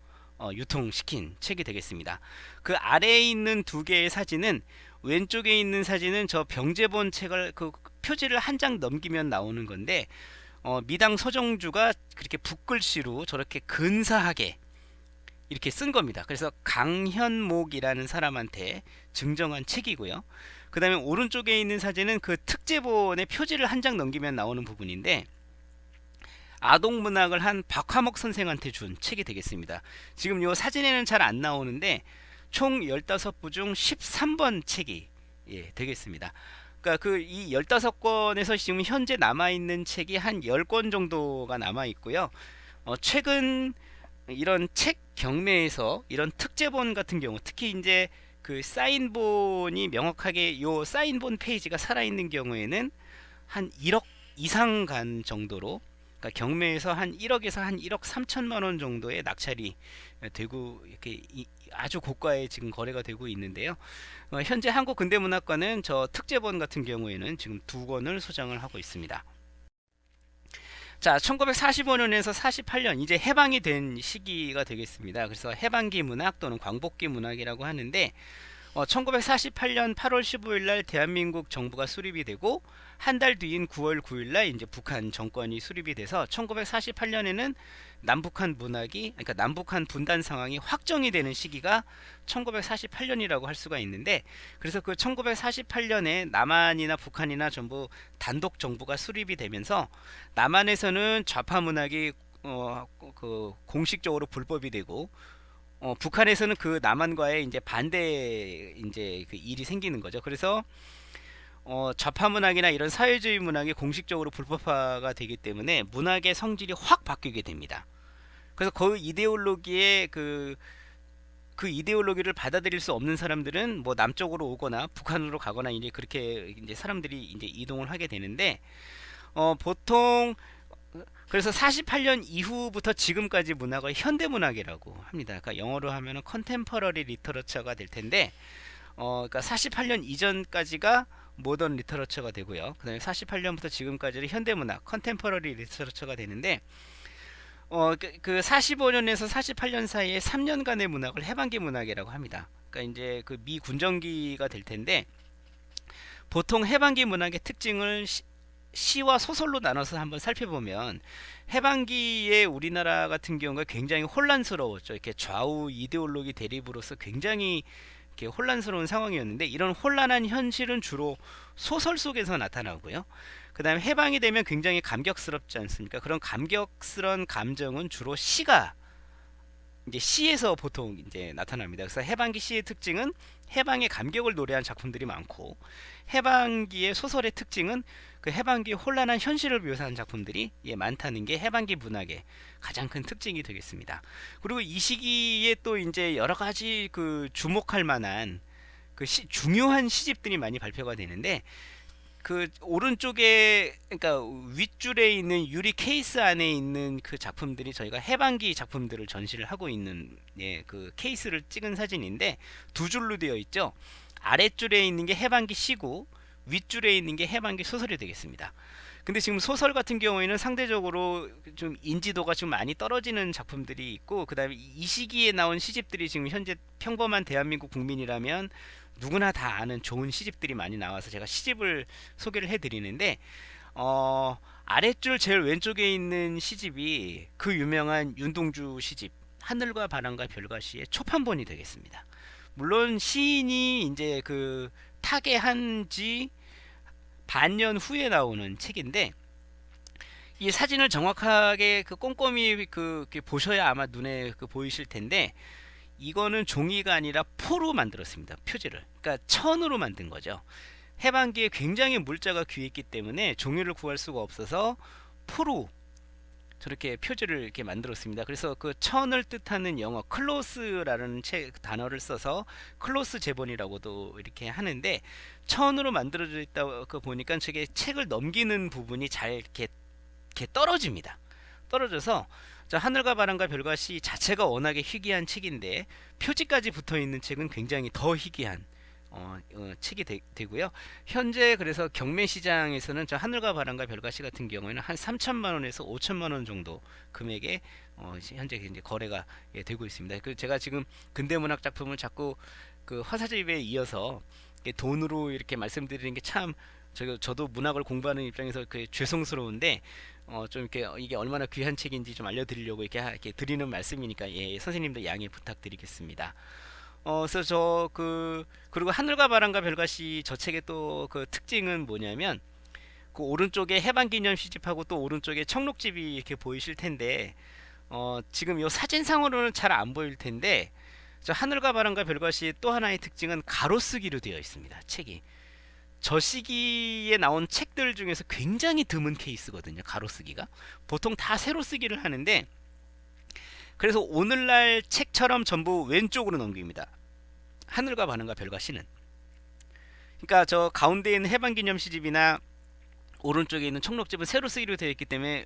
유통시킨 책이 되겠습니다. 그 아래에 있는 2개의 사진은 왼쪽에 있는 사진은 저 병제본 책을 그 표지를 한 장 넘기면 나오는 건데 미당 서정주가 그렇게 붓글씨로 저렇게 근사하게 이렇게 쓴 겁니다. 그래서 강현목이라는 사람한테 증정한 책이고요. 그 다음에 오른쪽에 있는 사진은 그 특제본의 표지를 한 장 넘기면 나오는 부분인데 아동문학을 한 박화목 선생한테 준 책이 되겠습니다. 지금 이 사진에는 잘 안 나오는데 총 15부 중 13번 책이 되겠습니다. 그러니까 그 이 15권에서 지금 현재 남아있는 책이 한 10권 정도가 남아있고요. 최근 이런 책 경매에서 이런 특제본 같은 경우 특히 이제 그 사인본이 명확하게 요 사인본 페이지가 살아있는 경우에는 한 1억 이상 간 정도로 그러니까 경매에서 한 1억에서 한 1억 3천만 원 정도의 낙찰이 되고 이렇게 아주 고가에 지금 거래가 되고 있는데요. 현재 한국근대문학관은 저 특제본 같은 경우에는 지금 2권을 소장을 하고 있습니다. 자, 1945년에서 48년 이제 해방이 된 시기가 되겠습니다. 그래서 해방기 문학 또는 광복기 문학이라고 하는데 1948년 8월 15일 날 대한민국 정부가 수립이 되고 한 달 뒤인 9월 9일 날 이제 북한 정권이 수립이 돼서 1948년에는 남북한 문학이 그러니까 남북한 분단 상황이 확정이 되는 시기가 1948년이라고 할 수가 있는데 그래서 그 1948년에 남한이나 북한이나 전부 단독 정부가 수립이 되면서 남한에서는 좌파 문학이 그 공식적으로 불법이 되고 북한에서는 그 남한과의 이제 반대 이제 그 일이 생기는 거죠. 그래서 좌파 문학이나 이런 사회주의 문학이 공식적으로 불법화가 되기 때문에 문학의 성질이 확 바뀌게 됩니다. 그래서 그 이데올로기에 그 이데올로기를 받아들일 수 없는 사람들은 뭐 남쪽으로 오거나 북한으로 가거나 이제 그렇게 이제 사람들이 이제 이동을 하게 되는데 보통 그래서 48년 이후부터 지금까지 문학을 현대문학이라고 합니다. 그러니까 영어로 하면은 컨템퍼러리 리터러처가 될 텐데 그러니까 48년 이전까지가 모던 리터러처가 되고요. 그다음에 48년부터 지금까지는 현대문학 컨템퍼러리 리터러처가 되는데 그 45년에서 48년 사이에 3년간의 문학을 해방기 문학이라고 합니다. 그러니까 이제 그 미 군정기가 될 텐데 보통 해방기 문학의 특징을 시와 소설로 나눠서 한번 살펴보면 해방기의 우리나라 같은 경우가 굉장히 혼란스러웠죠. 이렇게 좌우 이데올로기 대립으로서 굉장히 이렇게 혼란스러운 상황이었는데 이런 혼란한 현실은 주로 소설 속에서 나타나고요. 그 다음에 해방이 되면 굉장히 감격스럽지 않습니까? 그런 감격스러운 감정은 주로 시가 이제 시에서 보통 이제 나타납니다. 그래서 해방기 시의 특징은 해방의 감격을 노래한 작품들이 많고 해방기의 소설의 특징은 그 해방기의 혼란한 현실을 묘사한 작품들이 많다는 게 해방기 문학의 가장 큰 특징이 되겠습니다. 그리고 이 시기에 또 이제 여러 가지 그 주목할 만한 그 중요한 시집들이 많이 발표가 되는데 그 오른쪽에 그러니까 윗줄에 있는 유리 케이스 안에 있는 그 작품들이 저희가 해방기 작품들을 전시를 하고 있는 그 케이스를 찍은 사진인데 두 줄로 되어 있죠. 아랫줄에 있는 게 해방기 시고 윗줄에 있는 게 해방기 소설이 되겠습니다. 근데 지금 소설 같은 경우에는 상대적으로 좀 인지도가 좀 많이 떨어지는 작품들이 있고 그 다음에 이 시기에 나온 시집들이 지금 현재 평범한 대한민국 국민이라면 누구나 다 아는 좋은 시집들이 많이 나와서 제가 시집을 소개를 해드리는데 아랫줄 제일 왼쪽에 있는 시집이 그 유명한 윤동주 시집 하늘과 바람과 별과 시의 초판본이 되겠습니다. 물론 시인이 이제 그 타계한 지 반년 후에 나오는 책인데 이 사진을 정확하게 그 꼼꼼히 보셔야 아마 눈에 보이실 텐데 이거는 종이가 아니라 포로 만들었습니다. 표지를. 그러니까 천으로 만든 거죠. 해방기에 굉장히 물자가 귀했기 때문에 종이를 구할 수가 없어서 포로 저렇게 표지를 이렇게 만들었습니다. 그래서 그 천을 뜻하는 영어 클로스라는 단어를 써서 클로스 제본이라고도 이렇게 하는데 천으로 만들어져 있다고 보니까 저게 책을 넘기는 부분이 잘 이렇게 떨어집니다. 떨어져서 하늘과 바람과 별과 시 자체가 워낙에 희귀한 책인데 표지까지 붙어있는 책은 굉장히 더 희귀한 책이 되고요. 현재 그래서 경매 시장에서는 저 하늘과 바람과 별과 시 같은 경우에는 한 3천만 원에서 5천만 원 정도 금액에 현재 이제 거래가 되고 있습니다. 그 제가 지금 근대문학 작품을 자꾸 그 화사집에 이어서 이게 돈으로 이렇게 말씀드리는 게 참 저도 문학을 공부하는 입장에서 그 죄송스러운데 좀 이렇게 이게 얼마나 귀한 책인지 좀 알려드리려고 이렇게 드리는 말씀이니까 예, 선생님도 양해 부탁드리겠습니다. 그래서 그리고 하늘과 바람과 별같이 저 책의 또 그 특징은 뭐냐면 그 오른쪽에 해방기념 시집하고 또 오른쪽에 청록집이 이렇게 보이실 텐데 지금 이 사진상으로는 잘 안 보일 텐데 저 하늘과 바람과 별것이 또 하나의 특징은 가로쓰기로 되어 있습니다. 책이 저 시기에 나온 책들 중에서 굉장히 드문 케이스거든요. 가로쓰기가 보통 다 세로쓰기를 하는데 그래서 오늘날 책처럼 전부 왼쪽으로 넘깁니다. 하늘과 바람과 별것이는 그러니까 저 가운데 있는 해방기념 시집이나 오른쪽에 있는 청록집은 세로쓰기로 되어 있기 때문에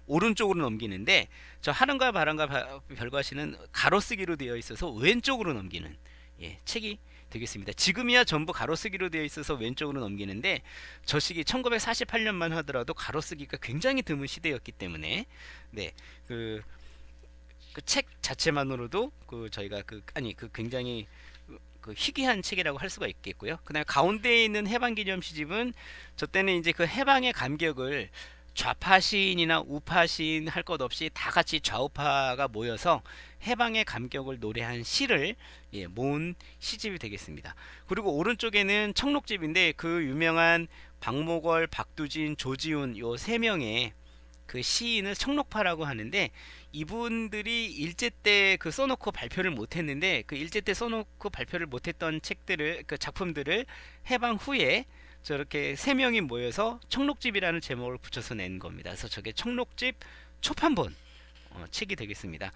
오른쪽으로 넘기는데 저 하늘과 바람과 별과시는 가로쓰기로 되어 있어서 왼쪽으로 넘기는 예, 책이 되겠습니다. 지금이야 전부 가로쓰기로 되어 있어서 왼쪽으로 넘기는데 저 시기 1948년만 하더라도 가로쓰기가 굉장히 드문 시대였기 때문에 네, 그 책 자체만으로도 저희가 굉장히 희귀한 책이라고 할 수가 있겠고요. 그다음에 가운데에 있는 해방기념 시집은 저 때는 이제 그 해방의 감격을 좌파 시인이나 우파 시인 할 것 없이 다 같이 좌우파가 모여서 해방의 감격을 노래한 시를 모은 시집이 되겠습니다. 그리고 오른쪽에는 청록집인데 그 유명한 박목월, 박두진, 조지훈 요 세 명의 그 시인을 청록파라고 하는데 이분들이 일제 때 그 써놓고 발표를 못했는데 그 일제 때 써놓고 발표를 못했던 책들을 그 작품들을 해방 후에 저렇게 세 명이 모여서 청록집이라는 제목을 붙여서 낸 겁니다. 그래서 저게 청록집 초판본 책이 되겠습니다.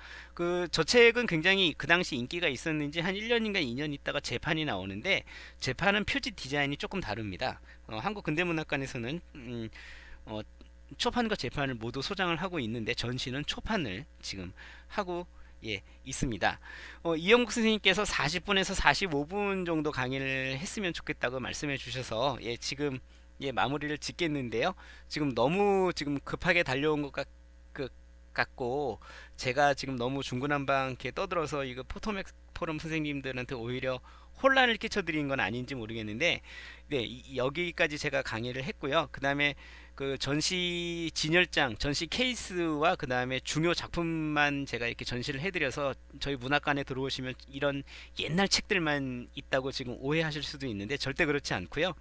저 책은 굉장히 그 당시 인기가 있었는지 한 1년인가 2년 있다가 재판이 나오는데 재판은 표지 디자인이 조금 다릅니다. 한국 근대문학관에서는 초판과 재판을 모두 소장을 하고 있는데 전시는 초판을 지금 하고 있습니다. 이영국 선생님께서 40분에서 45분 정도 강의를 했으면 좋겠다고 말씀해 주셔서 지금 마무리를 짓겠는데요. 지금 너무 지금 급하게 달려온 것 같고 제가 지금 너무 중구난방 이렇게 떠들어서 이거 포토맥 포럼 선생님들한테 오히려 혼란을 끼쳐드린 건 아닌지 모르겠는데 여기까지 제가 강의를 했고요. 그 다음에 그 전시 진열장, 전시 케이스와 그 다음에 중요 작품만 제가 이렇게 전시를 해드려서 저희 문학관에 들어오시면 이런 옛날 책들만 있다고 지금 오해하실 수도 있는데 절대 그렇지 않고요.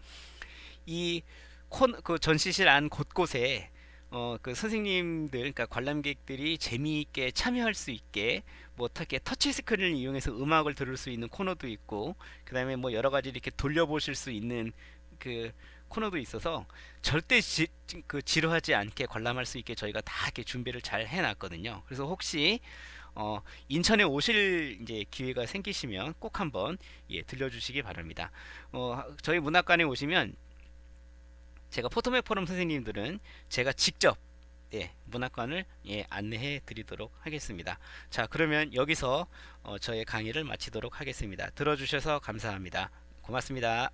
그 전시실 안 곳곳에 그 선생님들, 그러니까 관람객들이 재미있게 참여할 수 있게 뭐 어떻게 터치 스크린을 이용해서 음악을 들을 수 있는 코너도 있고, 그 다음에 뭐 여러 가지 이렇게 돌려보실 수 있는 그 코너도 있어서 절대 지루하지 않게 관람할 수 있게 저희가 다 이렇게 준비를 잘 해놨거든요. 그래서 혹시 인천에 오실 이제 기회가 생기시면 꼭 한번 들려주시기 바랍니다. 저희 문학관에 오시면 제가 포토맥 포럼 선생님들은 제가 직접 문학관을 안내해 드리도록 하겠습니다. 자, 그러면 여기서 저의 강의를 마치도록 하겠습니다. 들어주셔서 감사합니다. 고맙습니다.